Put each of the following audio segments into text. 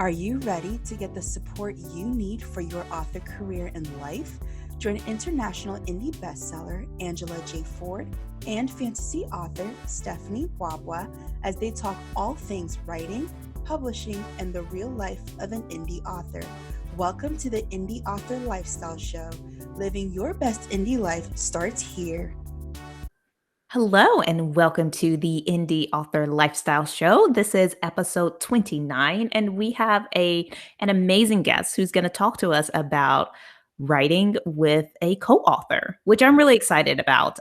Are you ready to get the support you need for your author career and life? Join international indie bestseller Angela J. Ford and fantasy author Stephanie Wabwa as they talk all things writing, publishing, and the real life of an indie author. Welcome to the Indie Author Lifestyle Show. Living your best indie life starts here. Hello, and welcome to the Indie Author Lifestyle Show. This is episode 29, and we have an amazing guest who's going to talk to us about writing with a co-author, which I'm really excited about.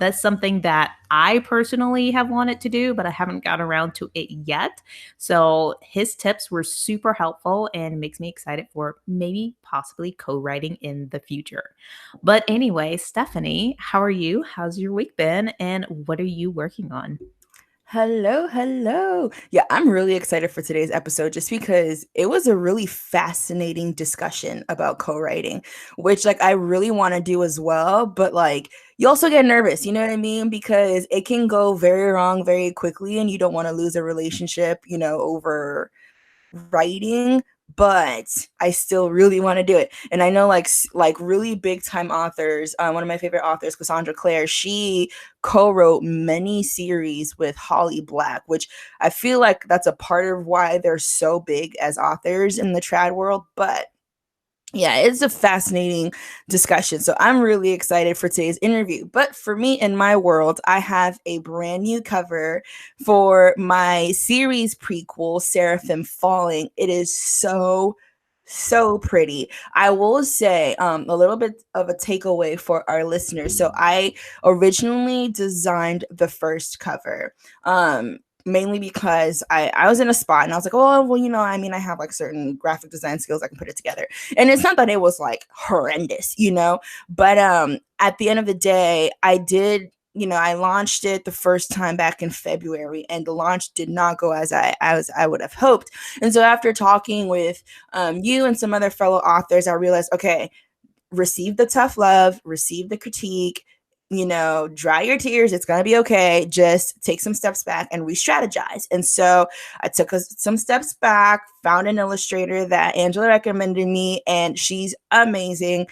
That's something that I personally have wanted to do, but I haven't got around to it yet. So his tips were super helpful and makes me excited for maybe possibly co-writing in the future. But anyway, Stephanie, how are you? How's your week been? And what are you working on? Hello. Yeah, I'm really excited for today's episode just because it was a really fascinating discussion about co-writing, which I really want to do as well, but you also get nervous, you know what I mean? Because it can go very wrong very quickly and you don't want to lose a relationship, over writing, but I still really want to do it. And I know really big time authors, one of my favorite authors, Cassandra Clare, she co-wrote many series with Holly Black, which I feel like that's a part of why they're so big as authors in the trad world. But yeah, it's a fascinating discussion. So I'm really excited for today's interview. But for me in my world, I have a brand new cover for my series prequel, Seraphim Falling. It is so pretty. I will say a little bit of a takeaway for our listeners. So I originally designed the first cover. Mainly because I was in a spot and I was like, oh, well, I have certain graphic design skills, I can put it together. And it's not that it was horrendous, but at the end of the day, I did, I launched it the first time back in February, and the launch did not go as I would have hoped. And so after talking with you and some other fellow authors, I realized, okay, receive the tough love, receive the critique, dry your tears. It's going to be okay. Just take some steps back and re-strategize. And so I took some steps back, found an illustrator that Angela recommended me, and she's amazing.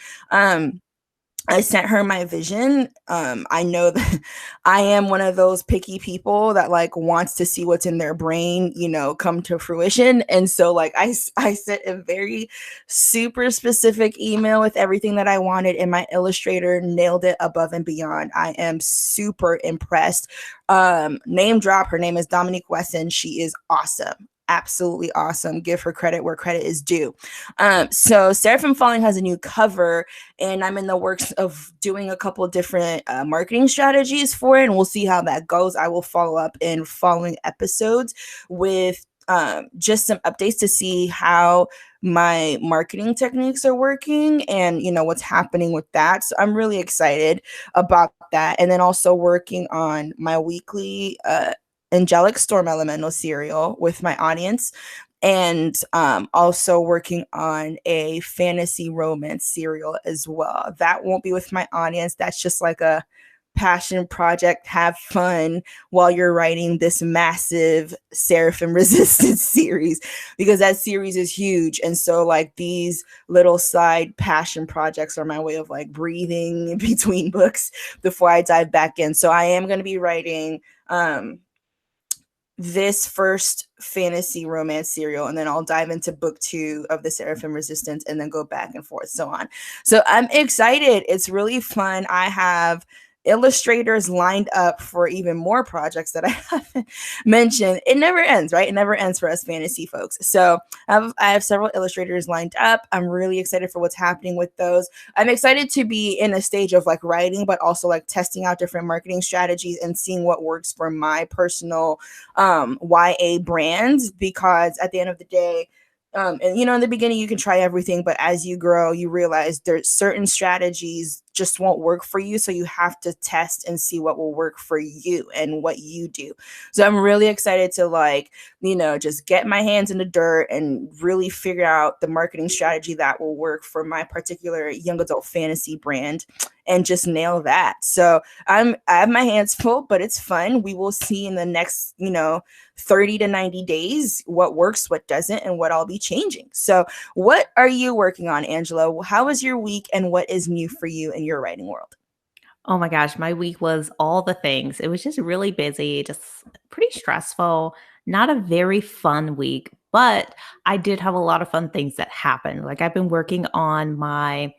I sent her my vision. I know that I am one of those picky people that wants to see what's in their brain, come to fruition. And so I sent a very super specific email with everything that I wanted, and my illustrator nailed it above and beyond. I am super impressed. Name drop. Her name is Dominique Wesson. She is awesome. Absolutely awesome. Give her credit where credit is due. So Seraphim Falling has a new cover, and I'm in the works of doing a couple of different marketing strategies for it, and we'll see how that goes. I will follow up in following episodes with just some updates to see how my marketing techniques are working and what's happening with that. So I'm really excited about that. And then also working on my weekly Angelic Storm Elemental serial with my audience, and also working on a fantasy romance serial as well. That won't be with my audience. That's just a passion project. Have fun while you're writing this massive Seraphim Resistance series, because that series is huge. And so these little side passion projects are my way of breathing in between books before I dive back in. So I am going to be writing this first fantasy romance serial, and then I'll dive into book 2 of the Seraphim Resistance and then go back and forth, so on. So I'm excited. It's really fun. I have illustrators lined up for even more projects that I haven't mentioned. It never ends, right? It never ends for us fantasy folks. So I have several illustrators lined up. I'm really excited for what's happening with those. I'm excited to be in a stage of writing, but also testing out different marketing strategies and seeing what works for my personal YA brands, because at the end of the day, and in the beginning you can try everything, but as you grow, you realize there's certain strategies just won't work for you. So you have to test and see what will work for you and what you do. So I'm really excited to like, just get my hands in the dirt and really figure out the marketing strategy that will work for my particular young adult fantasy brand and just nail that. So I have my hands full, but it's fun. We will see in the next, 30 to 90 days what works, what doesn't, and what I'll be changing. So what are you working on, Angela? How was your week and what is new for you in your writing world? Oh my gosh, my week was all the things. It was just really busy, just pretty stressful, not a very fun week, but I did have a lot of fun things that happened. Like I've been working on my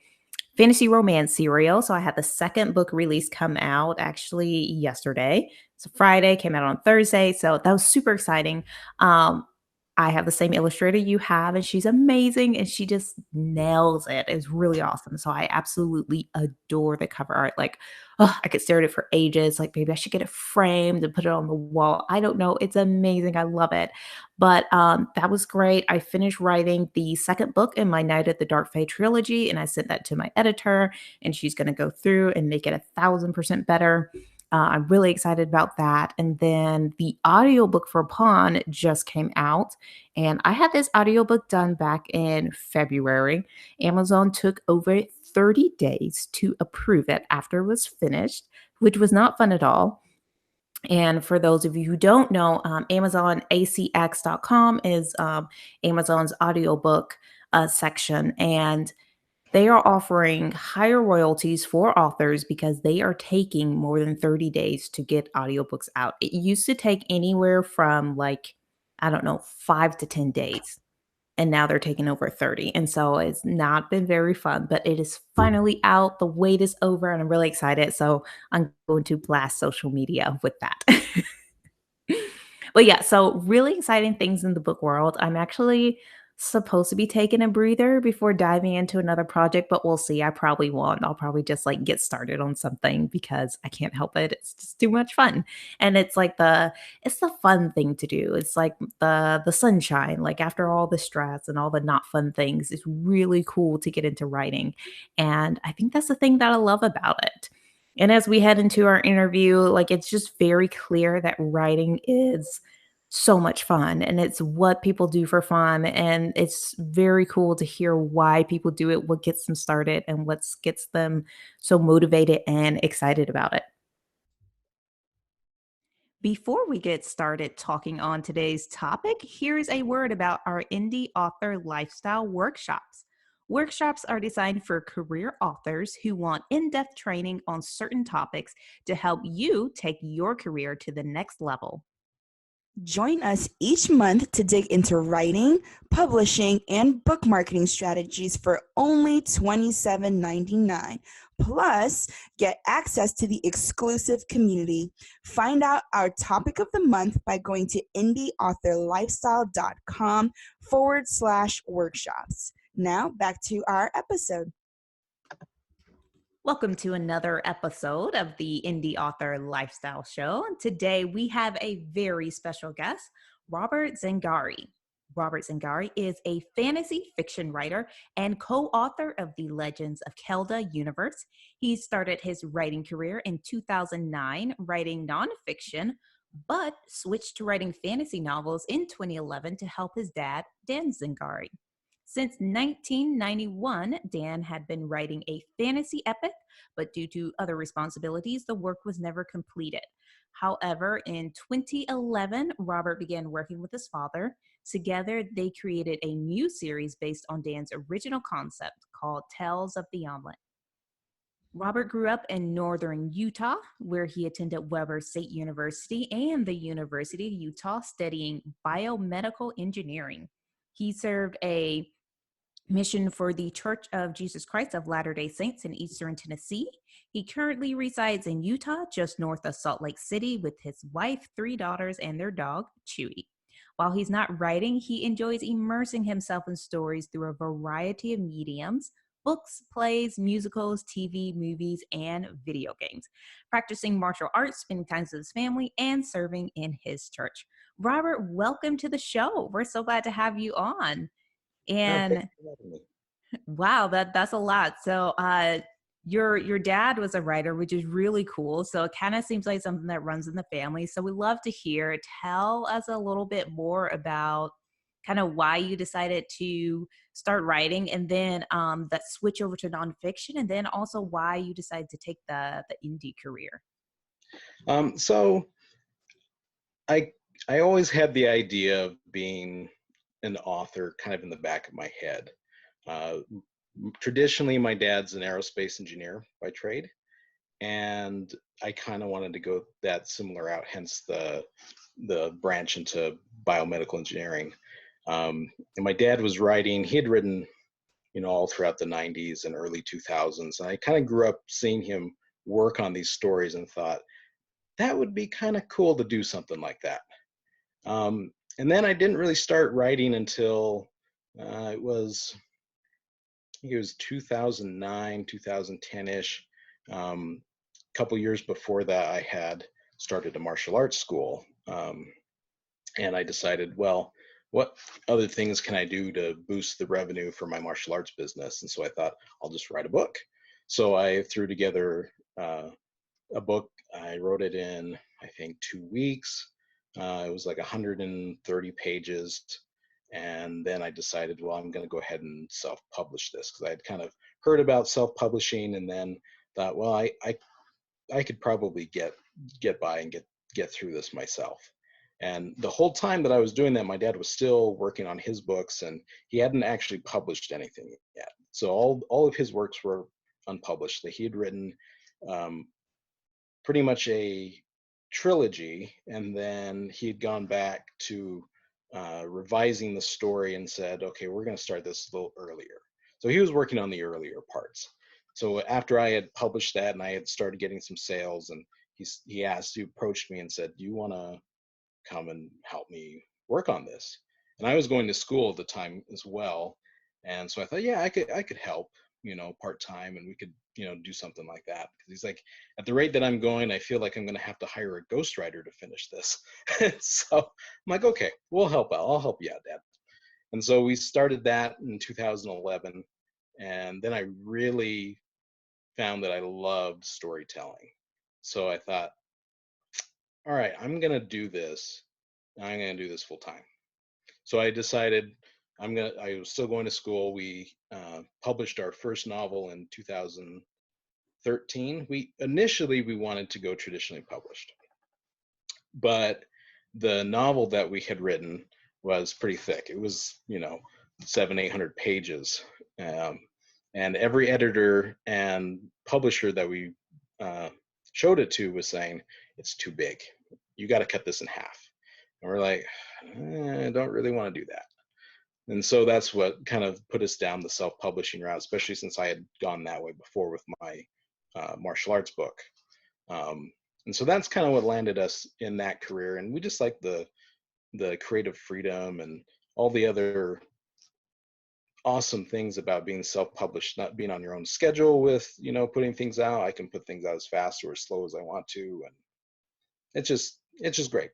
fantasy romance serial. So I had the second book release come out actually yesterday. So Friday came out on Thursday. So that was super exciting. Um, I have the same illustrator you have, and she's amazing and she just nails it. It's really awesome. So I absolutely adore the cover art. Like, oh, I could stare at it for ages. Like, maybe I should get it framed and put it on the wall. I don't know. It's amazing. I love it. But that was great. I finished writing the second book in my Night at the Dark Fae trilogy, and I sent that to my editor, and she's going to go through and make it 1,000% better. I'm really excited about that. And then the audiobook for Pawn just came out, and I had this audiobook done back in February. Amazon took over 30 days to approve it after it was finished, which was not fun at all. And for those of you who don't know, Amazon ACX.com is Amazon's audiobook section. And they are offering higher royalties for authors because they are taking more than 30 days to get audiobooks out. It used to take anywhere from like, I don't know, 5 to 10 days. And now they're taking over 30. And so it's not been very fun, but it is finally out. The wait is over and I'm really excited. So I'm going to blast social media with that. But yeah, so really exciting things in the book world. I'm actually supposed to be taking a breather before diving into another project, but we'll see. I probably won't. I'll probably just like get started on something because I can't help it. It's just too much fun. And it's the fun thing to do. It's like the sunshine. Like after all the stress and all the not fun things, it's really cool to get into writing. And I think that's the thing that I love about it. And as we head into our interview, like it's just very clear that writing is so much fun and it's what people do for fun. And it's very cool to hear why people do it, what gets them started, and what gets them so motivated and excited about it. Before we get started talking on today's topic, here's a word about our indie author lifestyle workshops. Workshops are designed for career authors who want in depth training on certain topics to help you take your career to the next level. Join us each month to dig into writing, publishing, and book marketing strategies for only $27.99. Plus, get access to the exclusive community. Find out our topic of the month by going to indieauthorlifestyle.com/workshops. Now, back to our episode. Welcome to another episode of the Indie Author Lifestyle Show. Today we have a very special guest, Robert Zangari. Robert Zangari is a fantasy fiction writer and co-author of the Legends of Kelda universe. He started his writing career in 2009, writing nonfiction, but switched to writing fantasy novels in 2011 to help his dad, Dan Zangari. Since 1991, Dan had been writing a fantasy epic, but due to other responsibilities, the work was never completed. However, in 2011, Robert began working with his father. Together, they created a new series based on Dan's original concept called Tales of the Omelet. Robert grew up in northern Utah, where he attended Weber State University and the University of Utah studying biomedical engineering. He served a mission for the Church of Jesus Christ of Latter-day Saints in Eastern Tennessee. He currently resides in Utah, just north of Salt Lake City, with his wife, 3 daughters, and their dog, Chewy. While he's not writing, he enjoys immersing himself in stories through a variety of mediums: books, plays, musicals, TV, movies, and video games, practicing martial arts, spending time with his family, and serving in his church. Robert, welcome to the show. We're so glad to have you on. No, thank And you for having me. wow, that's a lot. So, your dad was a writer, which is really cool. So it kind of seems like something that runs in the family. So we love to hear. Tell us a little bit more about kind of why you decided to start writing, and then that switch over to nonfiction, and then also why you decided to take the indie career. So I I always had the idea of being an author kind of in the back of my head. Uh, Traditionally, my dad's an aerospace engineer by trade, and I kind of wanted to go that similar route, hence the branch into biomedical engineering. And my dad was writing; he had written, all throughout the '90s and early 2000s, and I kind of grew up seeing him work on these stories and thought that would be kind of cool to do something like that. And then I didn't really start writing until it was, I think it was 2009, 2010-ish. A couple years before that, I had started a martial arts school. And I decided, well, what other things can I do to boost the revenue for my martial arts business? And so I thought, I'll just write a book. So I threw together a book. I wrote it in, I think, 2 weeks. It was like 130 pages. And then I decided, well, I'm going to go ahead and self-publish this because I had kind of heard about self-publishing and then thought, well, I could probably get by and get through this myself. And the whole time that I was doing that, my dad was still working on his books and he hadn't actually published anything yet. So all of his works were unpublished. That he had written um, pretty much a trilogy, and then he had gone back to revising the story and said, okay, we're going to start this a little earlier. So he was working on the earlier parts. So after I had published that and I had started getting some sales, and he approached me and said, do you want to come and help me work on this? And I was going to school at the time as well, and so I thought, yeah, I could help, part time, and we could, do something like that. Because he's like, at the rate that I'm going, I feel like I'm going to have to hire a ghostwriter to finish this. So I'm like, okay, we'll help out. I'll help you out, Dad. And so we started that in 2011, and then I really found that I loved storytelling. So I thought, all right, I'm going to do this. I'm going to do this full time. So I decided I was still going to school. We published our first novel in 2013. We wanted to go traditionally published, but the novel that we had written was pretty thick. It was, 700-800 pages. Um, and every editor and publisher that we showed it to was saying, it's too big. You got to cut this in half. And we're like, I don't really want to do that. And so that's what kind of put us down the self-publishing route, especially since I had gone that way before with my martial arts book. And so that's kind of what landed us in that career. And we just like the creative freedom and all the other awesome things about being self-published, not being on your own schedule with, putting things out. I can put things out as fast or as slow as I want to. And it's just great.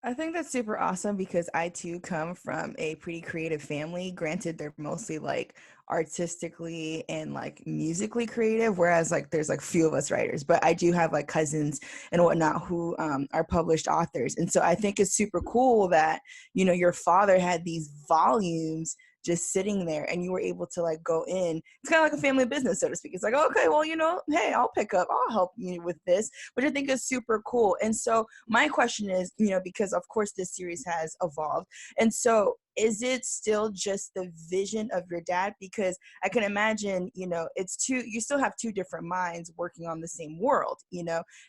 I think that's super awesome because I too come from a pretty creative family. Granted, they're mostly like artistically and like musically creative, whereas like there's like few of us writers, but I do have like cousins and whatnot who are published authors. And so I think it's super cool that, your father had these volumes just sitting there and you were able to like go in. It's kind of like a family business, so to speak. It's like, okay, well, hey, I'll pick up, I'll help you with this, which I think is super cool. And so my question is, because of course this series has evolved. And so is it still just the vision of your dad? Because I can imagine, you still have two different minds working on the same world,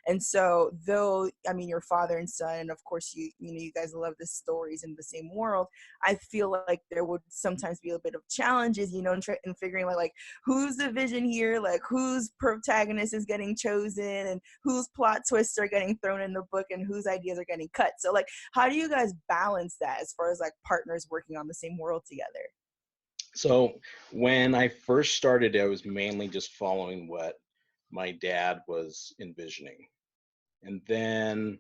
And so though, I mean, your father and son, and of course you guys love the stories in the same world, I feel like there would sometimes be a bit of challenges, in figuring like who's the vision here, like whose protagonist is getting chosen and whose plot twists are getting thrown in the book and whose ideas are getting cut. So like, how do you guys balance that as far as like partners working on the same world together? So when I first started, I was mainly just following what my dad was envisioning. And then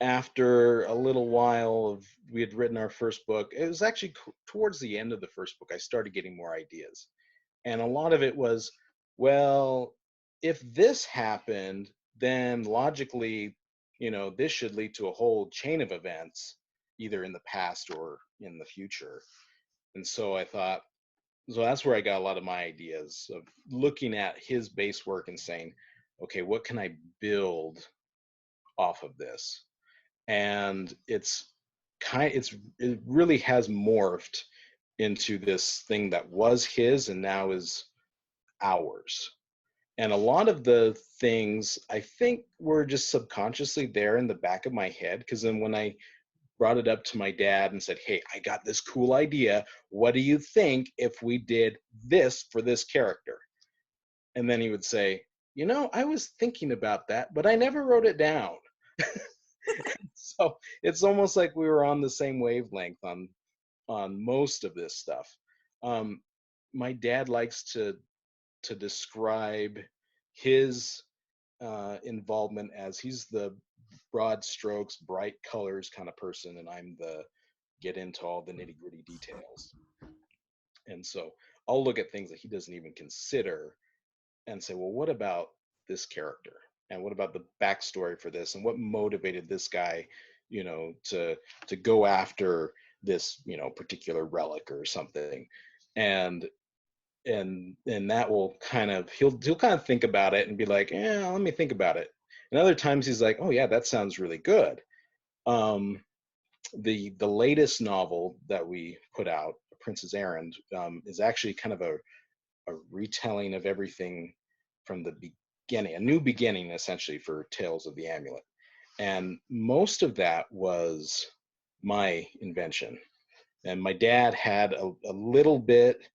after a little while of we had written our first book, it was actually towards the end of the first book, I started getting more ideas. And a lot of it was well, if this happened, then logically, this should lead to a whole chain of events, either in the past or in the future. And so I thought, so that's where I got a lot of my ideas of looking at his base work and saying, okay, what can I build off of this? And it really has morphed into this thing that was his and now is ours. And a lot of the things I think were just subconsciously there in the back of my head, because then when I brought it up to my dad and said, hey, I got this cool idea, what do you think if we did this for this character? And then he would say, I was thinking about that, but I never wrote it down. So it's almost like we were on the same wavelength on most of this stuff. um, my dad likes to describe his involvement as he's the broad strokes, bright colors kind of person, and I'm the get into all the nitty gritty details. And so I'll look at things that he doesn't even consider and say, well, what about this character? And what about the backstory for this? And what motivated this guy, to go after this, particular relic or something? And and that will kind of he'll kind of think about it and be like, yeah, let me think about it. And other times he's like, oh yeah, that sounds really good. um the latest novel that we put out, Princess Errand, is actually kind of a retelling of everything from the beginning, a new beginning essentially for Tales of the Amulet. And most of that was my invention. And my dad had a little bit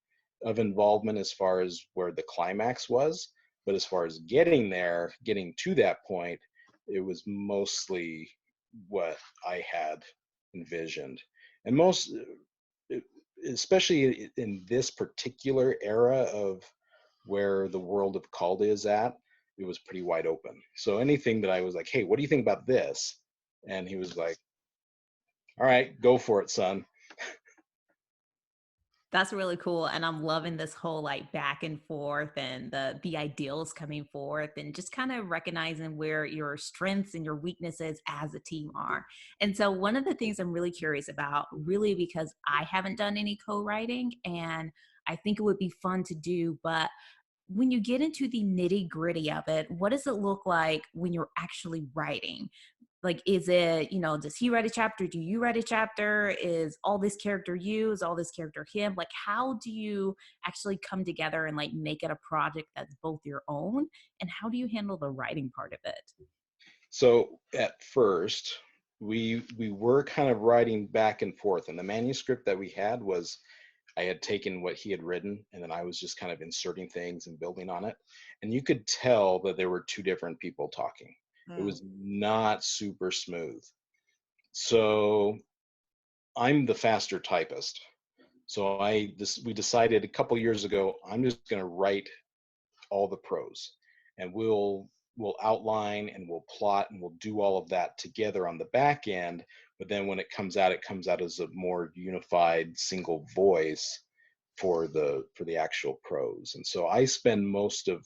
of involvement as far as where the climax was, but as far as getting there, getting to that point, it was mostly what I had envisioned. And most, especially in this particular era of where the world of Calda is at, it was pretty wide open. So anything that I was like, hey, what do you think about this? And he was like, all right, go for it, son. That's really cool, and I'm loving this whole, like, back and forth and the ideals coming forth and just kind of recognizing where your strengths and your weaknesses as a team are. And so one of the things I'm really curious about, really because I haven't done any co-writing and I think it would be fun to do, but when you get into the nitty-gritty of it, what does it look like when you're actually writing? Like, is it, does he write a chapter? Do you write a chapter? Is all this character you? Is all this character him? Like, how do you actually come together and like make it a project that's both your own? And how do you handle the writing part of it? So at first, we were kind of writing back and forth, and the manuscript that we had was I had taken what he had written, and then I was just kind of inserting things and building on it. And you could tell that there were two different people talking. It Mm. was not super smooth. So I'm the faster typist. So we decided a couple years ago, I'm just going to write all the prose, and we'll outline and we'll plot and we'll do all of that together on the back end. But then when it comes out as a more unified single voice for the actual prose. And so I spend most of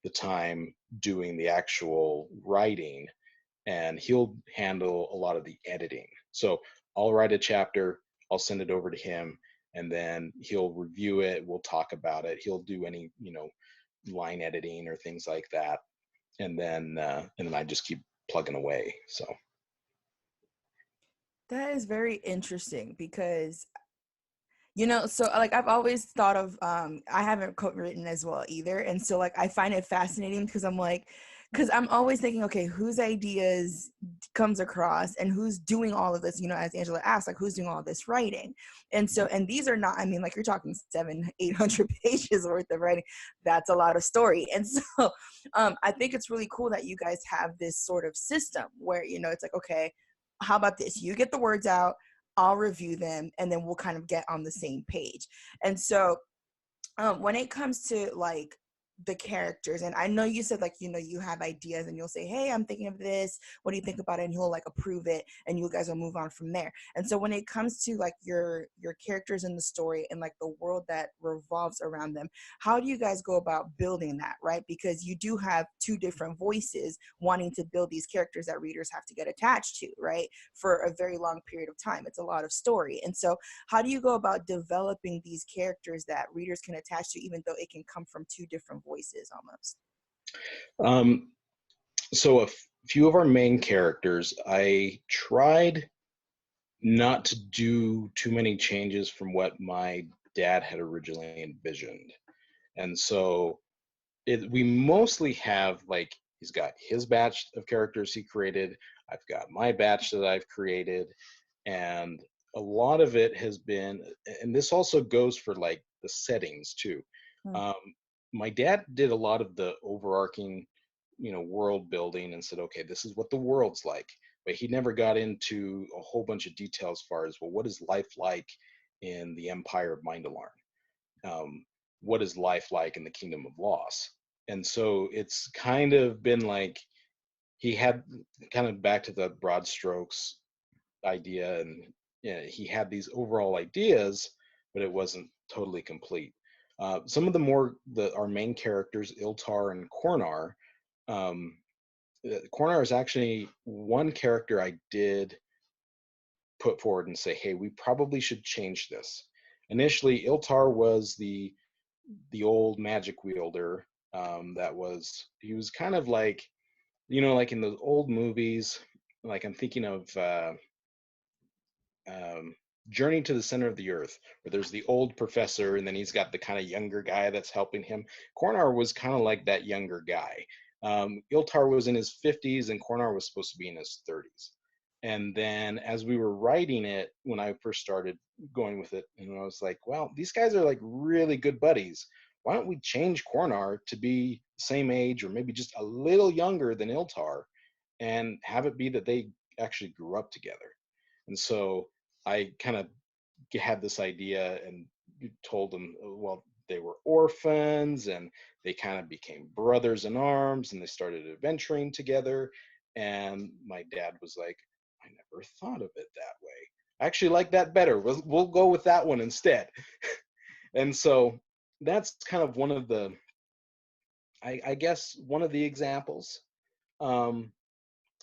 the time doing the actual writing, and he'll handle a lot of the editing. So I'll write a chapter, I'll send it over to him, and then he'll review it, we'll talk about it, he'll do any, line editing or things like that, and then I just keep plugging away. So That is very interesting because so like I've always thought of I haven't co-written as well either. And so like I find it fascinating because I'm always thinking, okay, whose ideas comes across and who's doing all of this, as Angela asked, like who's doing all this writing. And so, and these are not, I mean, like you're talking 700-800 pages worth of writing. That's a lot of story. And so I think it's really cool that you guys have this sort of system where, it's like, okay, how about this? You get the words out, I'll review them, and then we'll kind of get on the same page. And so when it comes to like the characters? And I know you said, like, you know, you have ideas and you'll say, hey, I'm thinking of this, what do you think about it? And he'll like approve it and you guys will move on from there. And so when it comes to like your characters in the story and like the world that revolves around them, how do you guys go about building that, right? Because you do have two different voices wanting to build these characters that readers have to get attached to, right, for a very long period of time. It's a lot of story. And so how do you go about developing these characters that readers can attach to, even though it can come from two different voices almost? Um, so few of our main characters, I tried not to do too many changes from what my dad had originally envisioned. And so we mostly have, like, he's got his batch of characters he created, I've got my batch that I've created, and a lot of it has been, and this also goes for like the settings too. Hmm. Um, my dad did a lot of the overarching, world building and said, okay, this is what the world's like. But he never got into a whole bunch of details as far as, well, what is life like in the Empire of Mindalarn? What is life like in the Kingdom of Loss? And so it's kind of been like he had kind of back to the broad strokes idea, and he had these overall ideas, but it wasn't totally complete. Some of our main characters, Iltar and Kornar. Um, Kornar is actually one character I did put forward and say, hey, we probably should change this. Initially, Iltar was the old magic wielder. He was kind of like, like in those old movies, like I'm thinking of um, Journey to the Center of the Earth, where there's the old professor and then he's got the kind of younger guy that's helping him. Kornar was kind of like that younger guy. Iltar was in his 50s and Kornar was supposed to be in his 30s. And then as we were writing it, when I first started going with it, and I was like, well, these guys are like really good buddies. Why don't we change Kornar to be the same age or maybe just a little younger than Iltar and have it be that they actually grew up together? And so I kind of had this idea and told them, well, they were orphans and they kind of became brothers in arms and they started adventuring together. And my dad was like, I never thought of it that way. I actually like that better. We'll go with that one instead. And so that's kind of one of the, I guess, one of the examples. Um,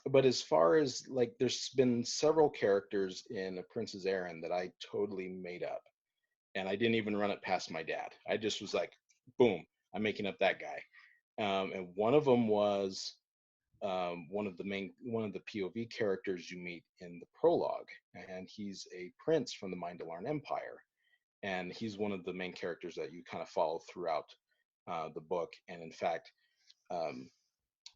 but as far as like, there's been several characters in A Prince's Errand that I totally made up, and I didn't even run it past my dad. I just was like, boom, I'm making up that guy. And one of them was one of the POV characters you meet in the prologue, and he's a prince from the Mindalarn Empire, and he's one of the main characters that you kind of follow throughout the book. And in fact, um,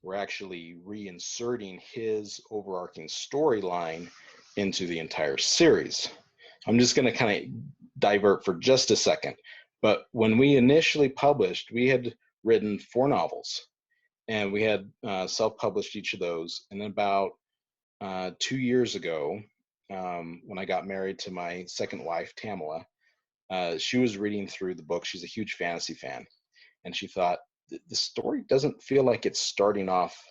we're actually reinserting his overarching storyline into the entire series. I'm just going to kind of divert for just a second. But when we initially published, we had written 4 novels, and we had self-published each of those. And about 2 years ago, when I got married to my second wife, Tamala, she was reading through the book. She's a huge fantasy fan, and she thought, the story doesn't feel like it's starting off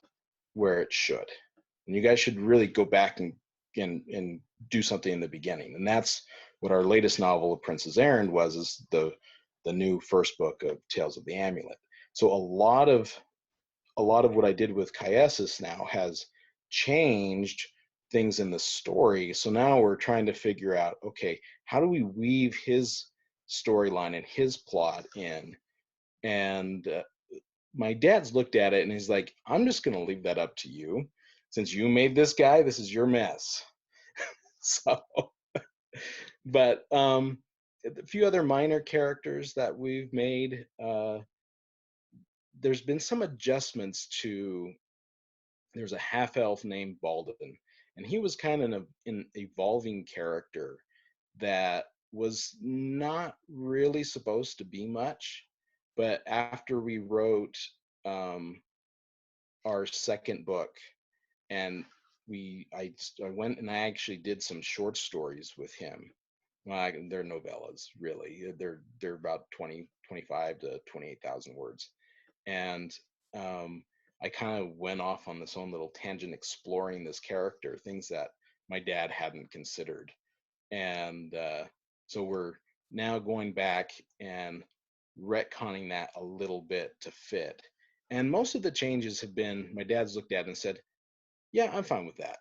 where it should, and you guys should really go back and do something in the beginning. And that's what our latest novel, A Prince's Errand, is the new first book of Tales of the Amulet. So a lot of what I did with Kyesis now has changed things in the story. So now we're trying to figure out, okay, how do we weave his storyline and his plot in? And my dad's looked at it and he's like, I'm just going to leave that up to you. Since you made this guy, this is your mess. So, but a few other minor characters that we've made, there's been some adjustments to, there's a half elf named Baldwin, and he was kind of an evolving character that was not really supposed to be much. But after we wrote our second book, and I went and I actually did some short stories with him. Well, they're novellas, really. They're about 25 to 28,000 words. And I kind of went off on this own little tangent exploring this character, things that my dad hadn't considered. And so we're now going back and retconning that a little bit to fit. And most of the changes have been my dad's looked at it and said, yeah, I'm fine with that.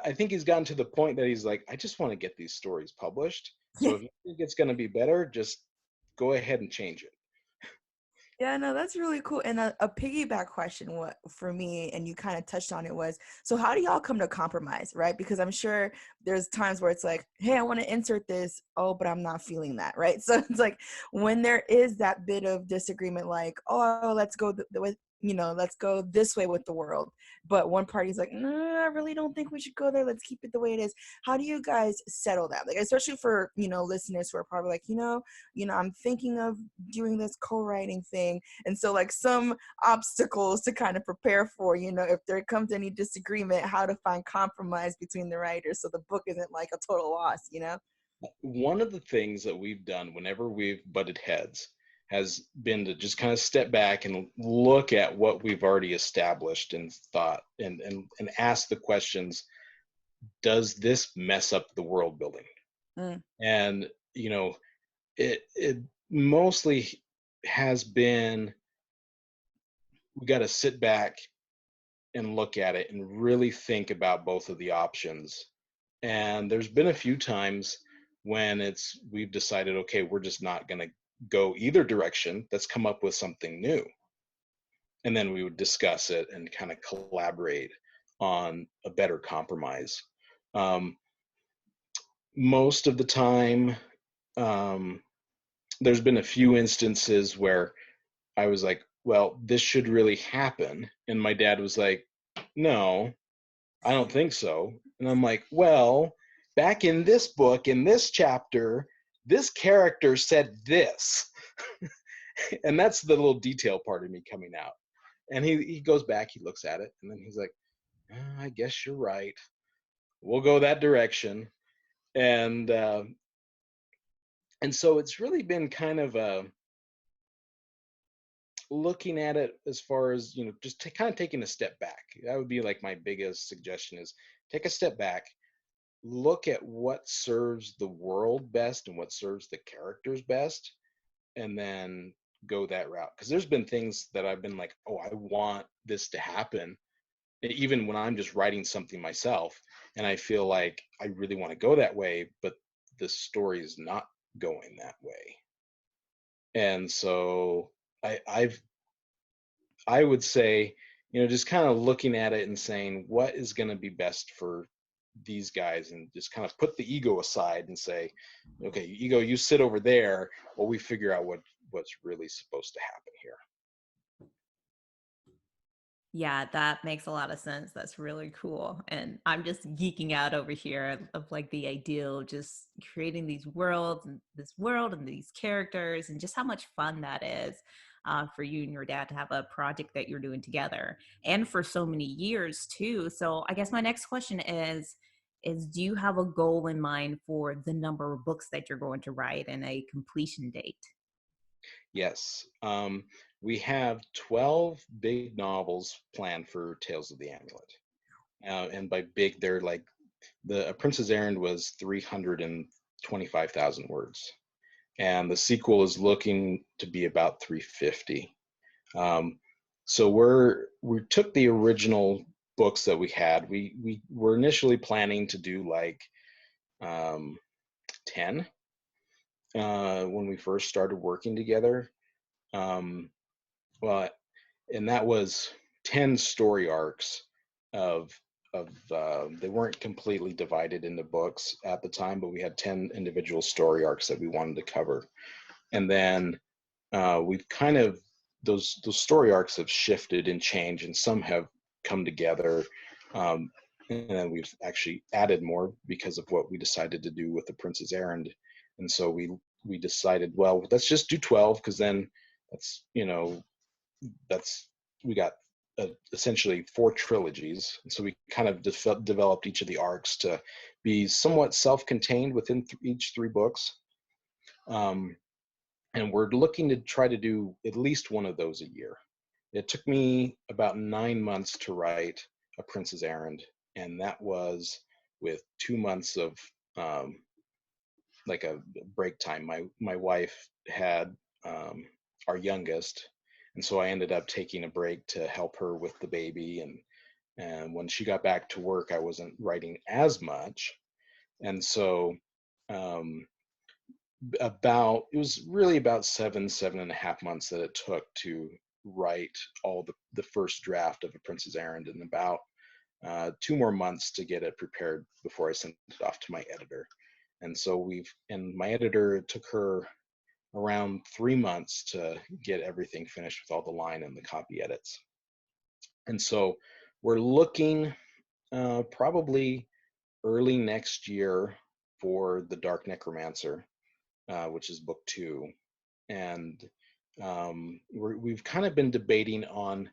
I think he's gotten to the point that he's like, I just want to get these stories published. So if you think it's going to be better, just go ahead and change it. Yeah, no, that's really cool. And a piggyback question, what for me, and you kind of touched on it, was, so how do y'all come to compromise, right? Because I'm sure there's times where it's like, hey, I want to insert this, oh, but I'm not feeling that, right? So it's like when there is that bit of disagreement, like, oh, let's go with, let's go this way with the world, but one party's like, no, I really don't think we should go there. Let's keep it the way it is. How do you guys settle that? Like, especially for listeners who are probably like, I'm thinking of doing this co-writing thing. And so like some obstacles to kind of prepare for, if there comes any disagreement, how to find compromise between the writers so the book isn't like a total loss. One of the things that we've done whenever we've butted heads has been to just kind of step back and look at what we've already established and thought and ask the questions, does this mess up the world building? And it mostly has been, we got to sit back and look at it and really think about both of the options. And there's been a few times when we've decided, okay, we're just not going to go either direction. Let's come up with something new. And then we would discuss it and kind of collaborate on a better compromise. Most of the time, there's been a few instances where I was like, well, this should really happen. And my dad was like, no, I don't think so. And I'm like, well, back in this book, in this chapter, this character said this. And that's the little detail part of me coming out. And he goes back, he looks at it, and then he's like, I guess you're right. We'll go that direction. And so it's really been kind of looking at it as far as, just kind of taking a step back. That would be like my biggest suggestion is take a step back, look at what serves the world best and what serves the characters best, and then go that route. Because there's been things that I've been like, oh, I want this to happen, even when I'm just writing something myself, and I feel like I really want to go that way, but the story is not going that way. And so I would say, just kind of looking at it and saying, what is going to be best for these guys, and just kind of put the ego aside and say, okay, ego, you sit over there while we figure out what's really supposed to happen here. Yeah, that makes a lot of sense. That's really cool. And I'm just geeking out over here of like the ideal, just creating these worlds and this world and these characters and just how much fun that is for you and your dad to have a project that you're doing together and for so many years too. So I guess my next question is do you have a goal in mind for the number of books that you're going to write and a completion date? Yes. We have 12 big novels planned for Tales of the Amulet. And by big, they're like, A Prince's Errand was 325,000 words. And the sequel is looking to be about 350. So we took the original books that we had. We were initially planning to do like 10 when we first started working together. Well, and that was 10 story arcs of they weren't completely divided into books at the time, but we had 10 individual story arcs that we wanted to cover. And then we've kind of those story arcs have shifted and changed, and some have come together. And then we've actually added more because of what we decided to do with The Prince's Errand. And so we decided, well, let's just do 12, because then that's we got essentially 4 trilogies. And so we kind of developed each of the arcs to be somewhat self-contained within each 3 books. And we're looking to try to do at least one of those a year. it took me about 9 months to write A Prince's Errand, and that was with 2 months of um, like a break time. My wife had our youngest, and so I ended up taking a break to help her with the baby. And when she got back to work, I wasn't writing as much, and so um, about it was really about 7.5 months that it took to write all the first draft of A Prince's Errand, and about 2 more months to get it prepared before I sent it off to my editor. And so and my editor, it took her around 3 months to get everything finished with all the line and the copy edits. And so we're looking probably early next year for The Dark Necromancer, which is book 2. And we've kind of been debating on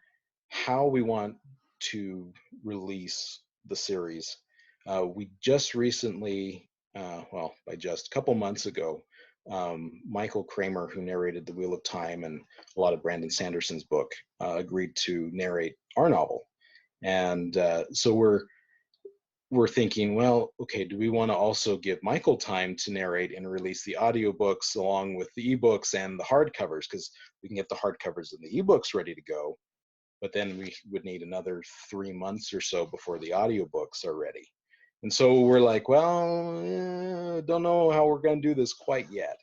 how we want to release the series. We just recently, well, by just a couple months ago, Michael Kramer, who narrated The Wheel of Time and a lot of Brandon Sanderson's book, agreed to narrate our novel. And so we're thinking, well, okay, do we want to also give Michael time to narrate and release the audiobooks along with the ebooks and the hardcovers? Because we can get the hardcovers and the ebooks ready to go, but then we would need another 3 months or so before the audiobooks are ready. And so we're like, well, don't know how we're going to do this quite yet.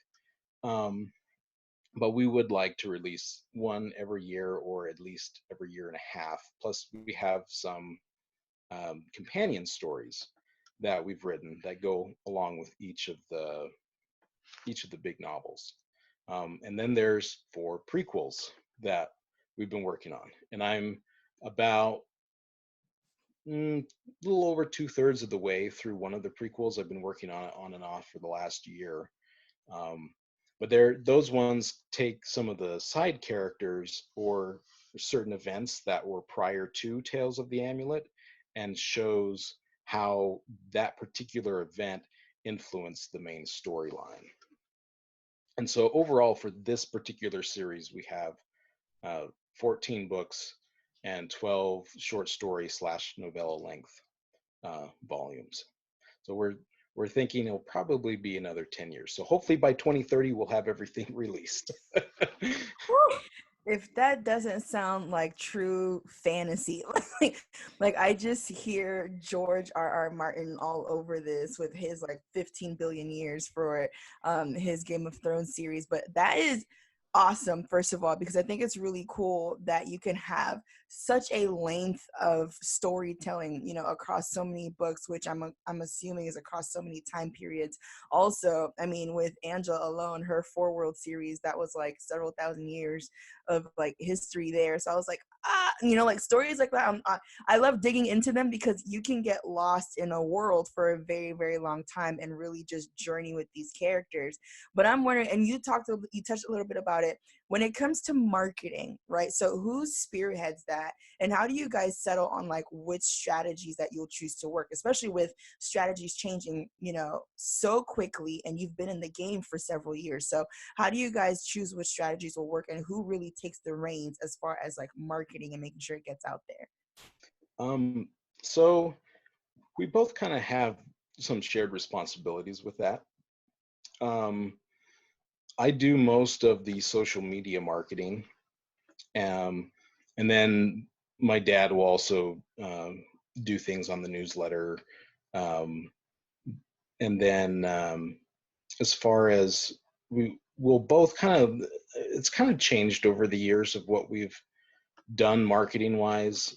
But we would like to release one every year, or at least every year and a half. Plus, we have some companion stories that we've written that go along with each of the big novels. And then there's 4 prequels that we've been working on, and I'm about a little over 2/3 of the way through one of the prequels. I've been working on it on and off for the last year. Um, but those ones take some of the side characters or certain events that were prior to Tales of the Amulet and shows how that particular event influenced the main storyline. And so overall for this particular series, we have 14 books and 12 short story / novella length volumes. So we're thinking it'll probably be another 10 years. So hopefully by 2030 we'll have everything released. If that doesn't sound like true fantasy, like I just hear George R. Martin all over this with his like 15 billion years for his Game of Thrones series. But that is awesome, first of all, because I think it's really cool that you can have such a length of storytelling, across so many books, which I'm assuming is across so many time periods. Also, I mean, with Angela alone, her Four World series, that was like several thousand years of like history there. So I was like, like stories like that. I love digging into them because you can get lost in a world for a very, very long time and really just journey with these characters. But I'm wondering, and you touched a little bit about it when it comes to marketing, right? So who spearheads that, and how do you guys settle on like which strategies that you'll choose to work, especially with strategies changing, so quickly, and you've been in the game for several years. So how do you guys choose which strategies will work, and who really takes the reins as far as like marketing and making sure it gets out there? So we both kind of have some shared responsibilities with that. I do most of the social media marketing, and then my dad will also do things on the newsletter. Um, and then as far as we'll both it's kind of changed over the years of what we've done marketing wise.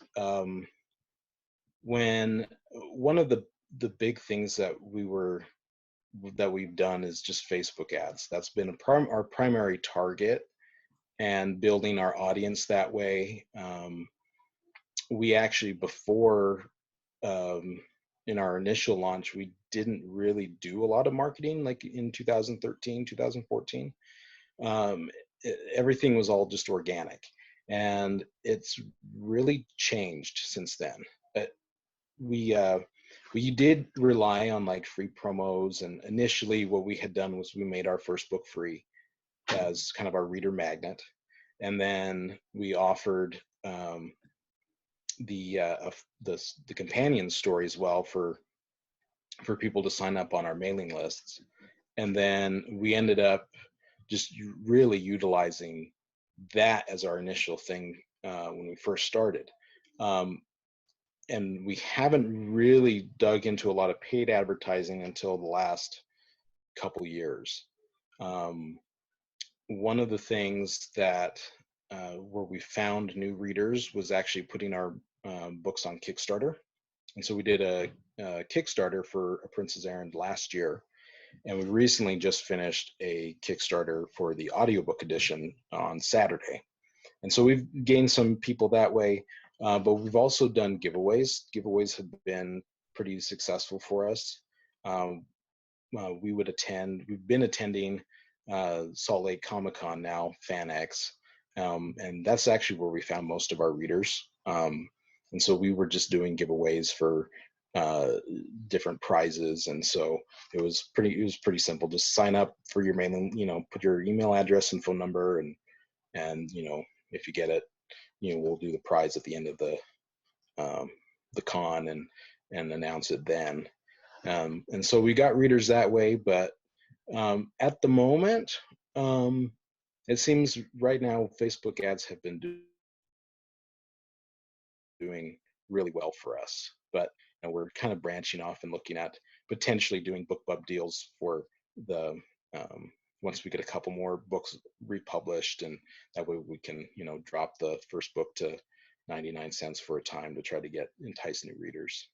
When one of the big things that we've done is just Facebook ads. That's been our primary target, and building our audience that way. We actually, before in our initial launch, we didn't really do a lot of marketing, like in 2013, 2014. Everything was all just organic, and it's really changed since then. We did rely on like free promos, and initially what we had done was we made our first book free as kind of our reader magnet, and then we offered the companion story as well for people to sign up on our mailing lists. And then we ended up just really utilizing that as our initial thing when we first started. And we haven't really dug into a lot of paid advertising until the last couple years. One of the things that where we found new readers was actually putting our books on Kickstarter. And so we did a Kickstarter for A Prince's Errand last year. And we recently just finished a Kickstarter for the audiobook edition on Saturday. And so we've gained some people that way, but we've also done giveaways. Giveaways have been pretty successful for us. We've been attending Salt Lake Comic-Con now, FanX, and that's actually where we found most of our readers. And so we were just doing giveaways for different prizes, and so it was pretty simple. Just sign up for your mailing, put your email address and phone number, and if you get it, we'll do the prize at the end of the con and announce it then. And so we got readers that way, but at the moment, it seems right now Facebook ads have been doing really well for us. But we're kind of branching off and looking at potentially doing BookBub deals for the once we get a couple more books republished, and that way we can drop the first book to 99 cents for a time to try to entice new readers.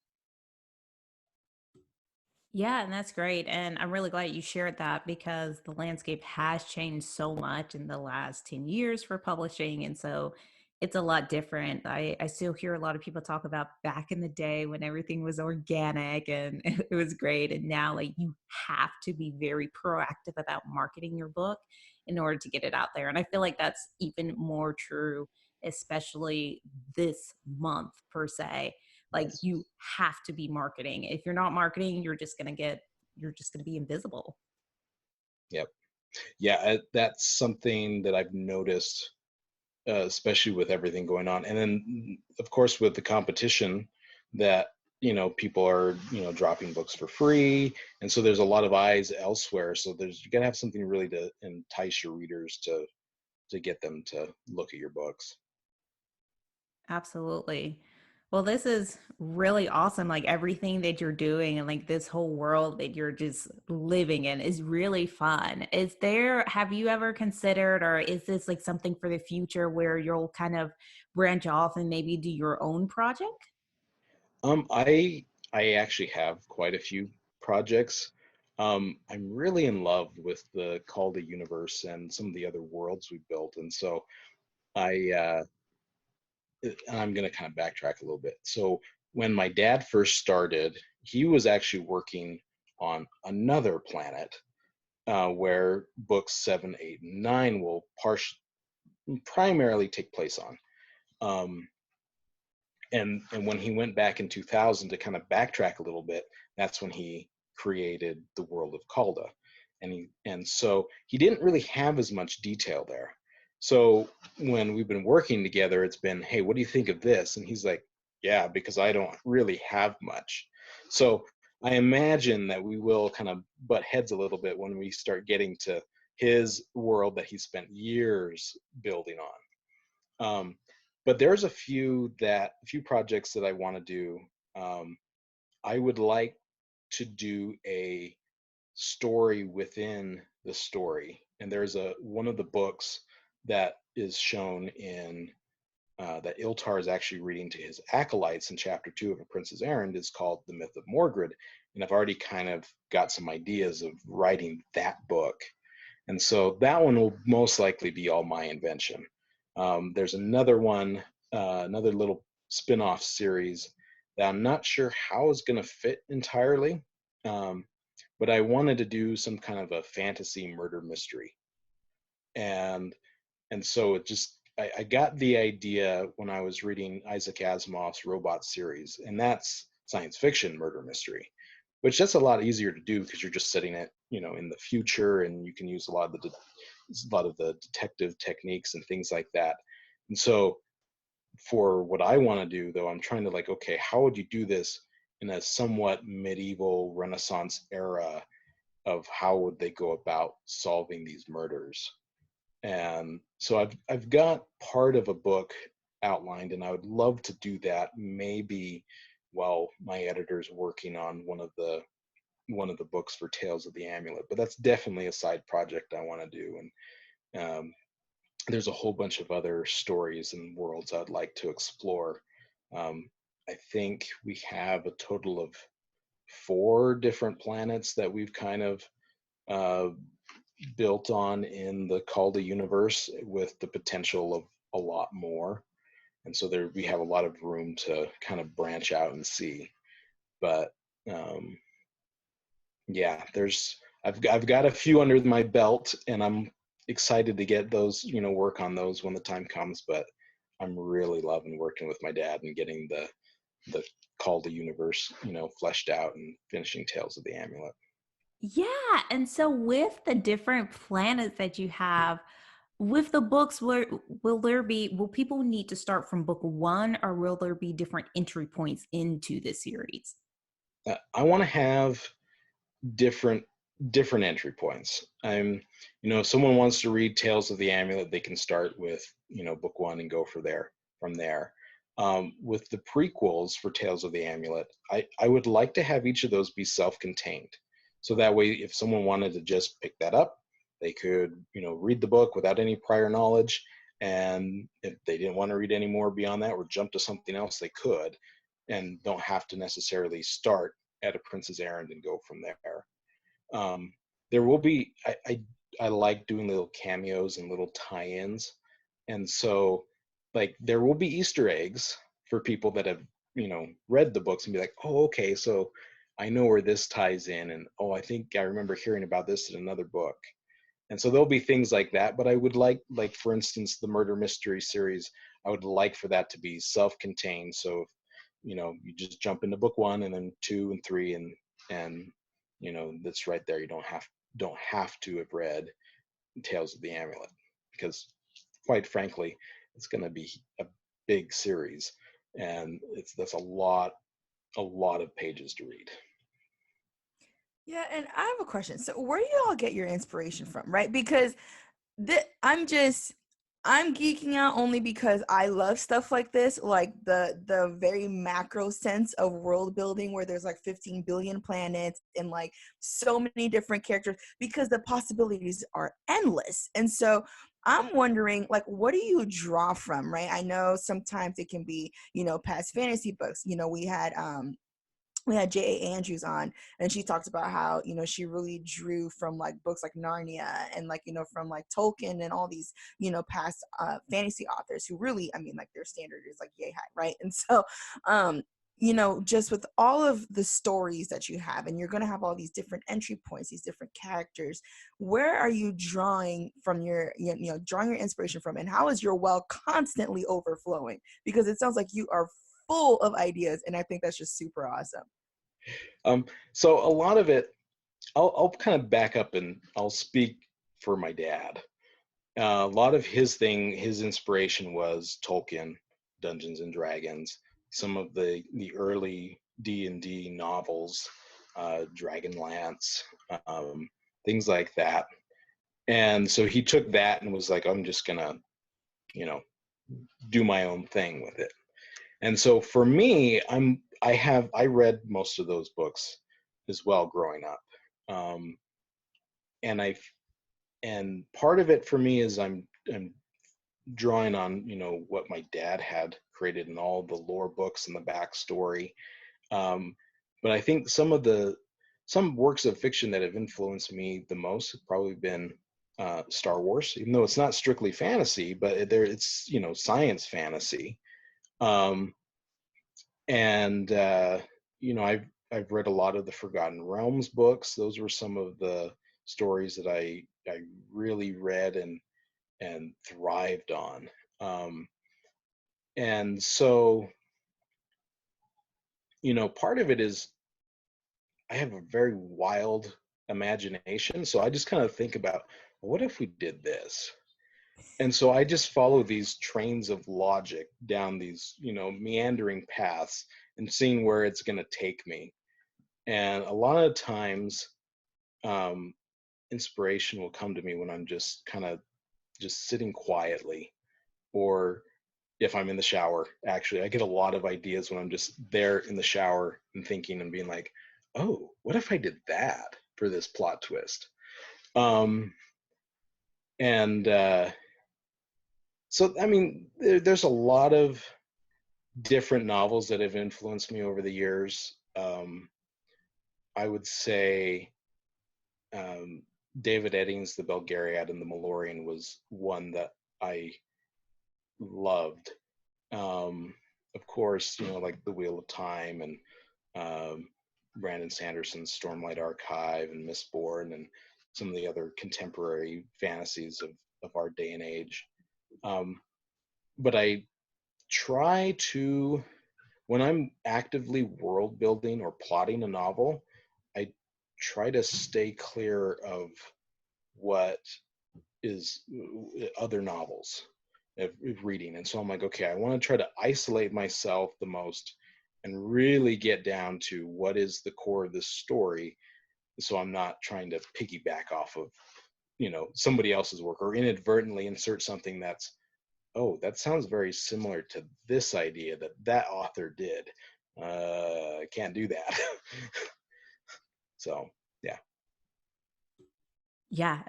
Yeah, and that's great. And I'm really glad you shared that because the landscape has changed so much in the last 10 years for publishing. And so it's a lot different. I still hear a lot of people talk about back in the day when everything was organic and it was great. And now, like, you have to be very proactive about marketing your book in order to get it out there. And I feel like that's even more true, especially this month, per se. Like, Yes. you have to be marketing. If you're not marketing, you're just going to be invisible. Yep. Yeah, that's something that I've noticed, especially with everything going on. And then, of course, with the competition that, people are, dropping books for free. And so there's a lot of eyes elsewhere. So you got to have something really to entice your readers to get them to look at your books. Absolutely. Well, this is really awesome. Like, everything that you're doing and like this whole world that you're just living in is really fun. Have you ever considered, or is this like something for the future where you'll kind of branch off and maybe do your own project? I actually have quite a few projects. I'm really in love with the Calda universe and some of the other worlds we built, and so I and I'm going to kind of backtrack a little bit. So when my dad first started, he was actually working on another planet where books 7, 8, and 9 will primarily take place on. Um, and when he went back in 2000 to kind of backtrack a little bit, that's when he created the world of Calda. And so he didn't really have as much detail there. So when we've been working together, it's been, hey, what do you think of this? And he's like, yeah, because I don't really have much. So I imagine that we will kind of butt heads a little bit when we start getting to his world that he spent years building on. But there's a few projects that I want to do. I would like to do a story within the story, and there's one of the books that is shown in that Iltar is actually reading to his acolytes in chapter 2 of A Prince's Errand is called The Myth of Morgred, and I've already kind of got some ideas of writing that book, and so that one will most likely be all my invention. There's another one, another little spin-off series that I'm not sure how it's going to fit entirely, but I wanted to do some kind of a fantasy murder mystery. And so I got the idea when I was reading Isaac Asimov's Robot series, and that's science fiction murder mystery, which that's a lot easier to do because you're just setting it, in the future, and you can use a lot of the detective techniques and things like that. And so for what I want to do, though, I'm trying to like, okay, how would you do this in a somewhat medieval Renaissance era of how would they go about solving these murders? And so I've got part of a book outlined, and I would love to do that maybe while my editor's working on one of the books for Tales of the Amulet. But that's definitely a side project I want to do. And there's a whole bunch of other stories and worlds I'd like to explore. Um, I think we have a total of 4 different planets that we've kind of uh, built on in the Calda universe, with the potential of a lot more. And so there we have a lot of room to kind of branch out and see. But um, yeah, I've got a few under my belt, and I'm excited to get those, work on those when the time comes. But I'm really loving working with my dad and getting the Calda universe, fleshed out and finishing Tales of the Amulet. Yeah. And so with the different planets that you have, with the books, will people need to start from book one, or will there be different entry points into the series? I want to have different different entry points. If someone wants to read Tales of the Amulet, they can start with, book one and go from there. With the prequels for Tales of the Amulet, I would like to have each of those be self-contained. So that way, if someone wanted to just pick that up, they could, read the book without any prior knowledge. And if they didn't want to read any more beyond that or jump to something else, they could, and don't have to necessarily start at a Prince's Errand and go from there. Um, there will be I like doing little cameos and little tie-ins, and so like there will be Easter eggs for people that have read the books and be like, oh, okay, so I know where this ties in, and oh, I think I remember hearing about this in another book. And so there'll be things like that. But I would like for instance, the murder mystery series, I would like for that to be self-contained. So if, you just jump into book one and then two and three, and that's right there. You don't have to have read Tales of the Amulet, because quite frankly, it's going to be a big series, and that's a lot of pages to read. Yeah, and I have a question. So where do you all get your inspiration from, right? Because I'm geeking out only because I love stuff like this, like the very macro sense of world building where there's like 15 billion planets and like so many different characters, because the possibilities are endless. And so I'm wondering, like, what do you draw from, right? I know sometimes it can be, past fantasy books. We had J.A. Andrews on, and she talked about how, she really drew from like books like Narnia and like, from like Tolkien and all these, past fantasy authors who really, I mean, like their standard is like yay high, right? And so, um, just with all of the stories that you have, and you're going to have all these different entry points, these different characters, where are you drawing from drawing your inspiration from, and how is your well constantly overflowing? Because it sounds like you are full of ideas, and I think that's just super awesome. So a lot of it, I'll kind of back up and I'll speak for my dad. A lot of his inspiration was Tolkien, Dungeons and Dragons, some of the early D&D novels, Dragonlance, um, things like that. And so he took that and was like, I'm just gonna, you know, do my own thing with it. And so for me, I read most of those books as well growing up, and and part of it for me is I'm drawing on what my dad had created in all the lore books and the backstory. Um, but I think some works of fiction that have influenced me the most have probably been Star Wars, even though it's not strictly fantasy, but it's science fantasy. Um, and I've read a lot of the Forgotten Realms books. Those were some of the stories that I really read and thrived on. Um, and so part of it is I have a very wild imagination, so I just kind of think about, what if we did this? And so I just follow these trains of logic down these, meandering paths and seeing where it's going to take me. And a lot of times, um, inspiration will come to me when I'm just kind of just sitting quietly, or if I'm in the shower. Actually, I get a lot of ideas when I'm just there in the shower and thinking and being like, oh, what if I did that for this plot twist? Um, and So, I mean, there's a lot of different novels that have influenced me over the years. I would say um, David Eddings' The Belgariad and the Malorian was one that I loved. Of course, like The Wheel of Time and um, Brandon Sanderson's Stormlight Archive and Mistborn and some of the other contemporary fantasies of our day and age. But I try to, when I'm actively world building or plotting a novel, I try to stay clear of what is other novels of reading. And so I'm like, okay, I want to try to isolate myself the most and really get down to what is the core of this story. So I'm not trying to piggyback off of, somebody else's work or inadvertently insert something that's, oh, that sounds very similar to this idea that author did. I can't do that. So, yeah. Yeah,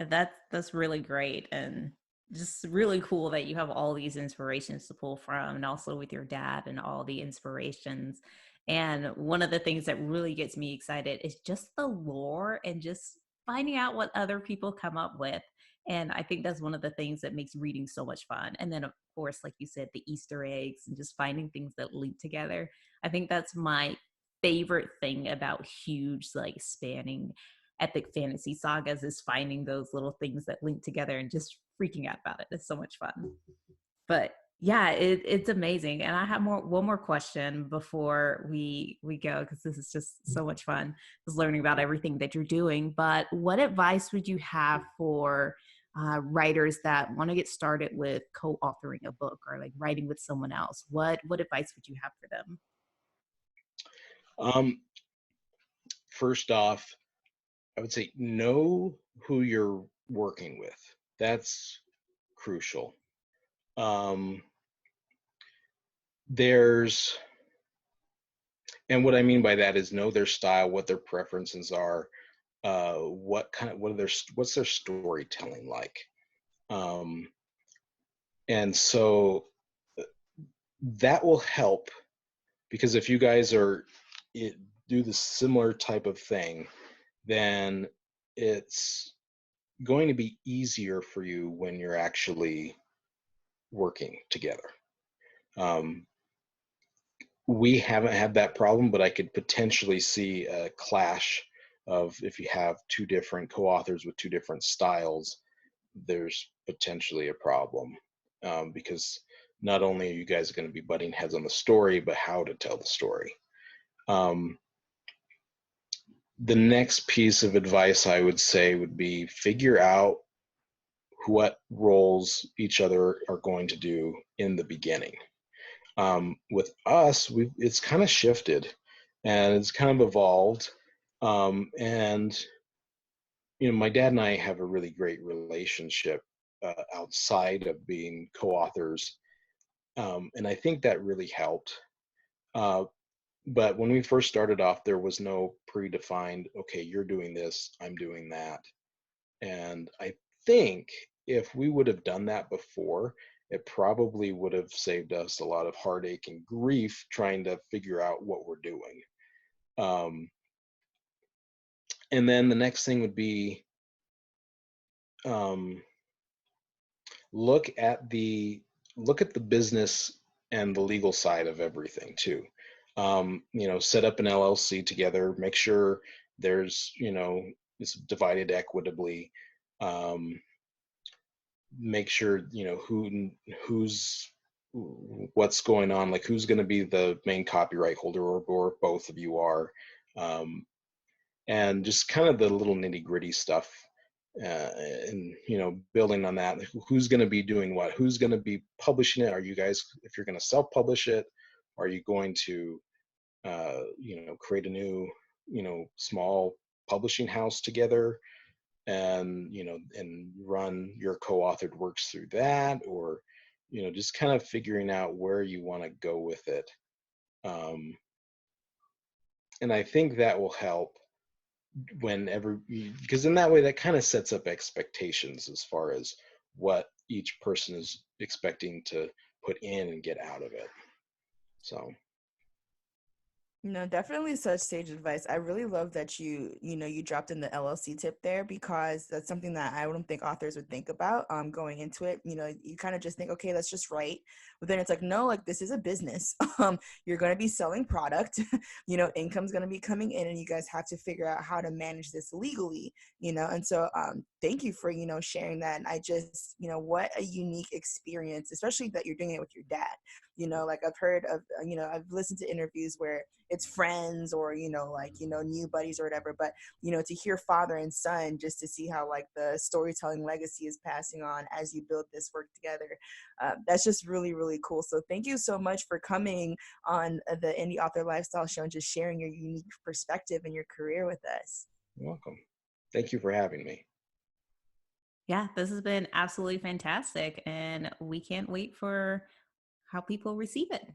that's really great, and just really cool that you have all these inspirations to pull from, and also with your dad and all the inspirations. And one of the things that really gets me excited is just the lore and just finding out what other people come up with. And I think that's one of the things that makes reading so much fun. And then, of course, like you said, the Easter eggs and just finding things that link together. I think that's my favorite thing about huge, like spanning epic fantasy sagas, is finding those little things that link together and just freaking out about it. It's so much fun. But yeah, it's amazing. And I have one more question before we go, because this is just so much fun, just learning about everything that you're doing. But what advice would you have for writers that want to get started with co-authoring a book or like writing with someone else? What advice would you have for them? Um, First off, I would say know who you're working with. That's crucial. Um, there's, and what I mean by that is know their style, what their preferences are, what's their storytelling like. Um, and so that will help, because if you guys do the similar type of thing, then it's going to be easier for you when you're actually working together. Um, we haven't had that problem, but I could potentially see a clash of, if you have two different co-authors with two different styles, there's potentially a problem, because not only are you guys going to be butting heads on the story, but how to tell the story. Um, the next piece of advice I would say would be figure out what roles each other are going to do in the beginning. With us, it's kind of shifted and it's kind of evolved. And my dad and I have a really great relationship outside of being co-authors, and I think that really helped. Uh, but when we first started off, there was no predefined, okay, you're doing this, I'm doing that. And I think if we would have done that before, it probably would have saved us a lot of heartache and grief trying to figure out what we're doing. Um, and then the next thing would be, um, look at the business and the legal side of everything too. Set up an LLC together, make sure there's, it's divided equitably. Make sure who's what's going on, like who's going to be the main copyright holder, or both of you are, and just kind of the little nitty gritty stuff. and building on that, who's going to be doing what, who's going to be publishing it. Are you guys, if you're going to self-publish it, are you going to create a new small publishing house together, and and run your co-authored works through that, or just kind of figuring out where you want to go with it. And I think that will help because in that way that kind of sets up expectations as far as what each person is expecting to put in and get out of it. So Definitely such sage advice. I really love that you dropped in the LLC tip there, because that's something that I wouldn't think authors would think about going into it. You kind of just think, okay, let's just write. But then it's like, no, like this is a business. You're going to be selling product, income's going to be coming in, and you guys have to figure out how to manage this legally, and so thank you for, sharing that. And I just, what a unique experience, especially that you're doing it with your dad. Like I've heard of, I've listened to interviews where it's friends or, new buddies or whatever, but, to hear father and son, just to see how like the storytelling legacy is passing on as you build this work together. That's just really, really cool. So thank you so much for coming on the Indie Author Lifestyle Show and just sharing your unique perspective and your career with us. You're welcome. Thank you for having me. Yeah, this has been absolutely fantastic, and we can't wait for how people receive it.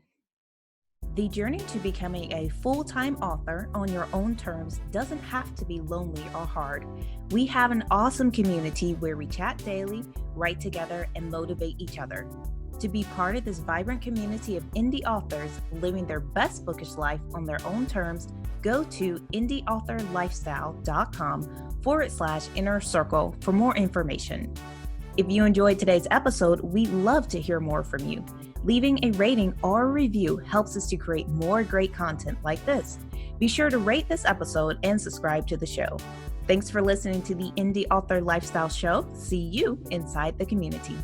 The journey to becoming a full-time author on your own terms doesn't have to be lonely or hard. We have an awesome community where we chat daily, write together, and motivate each other. To be part of this vibrant community of indie authors living their best bookish life on their own terms, go to indieauthorlifestyle.com/inner circle for more information. If you enjoyed today's episode, we'd love to hear more from you. Leaving a rating or a review helps us to create more great content like this. Be sure to rate this episode and subscribe to the show. Thanks for listening to the Indie Author Lifestyle Show. See you inside the community.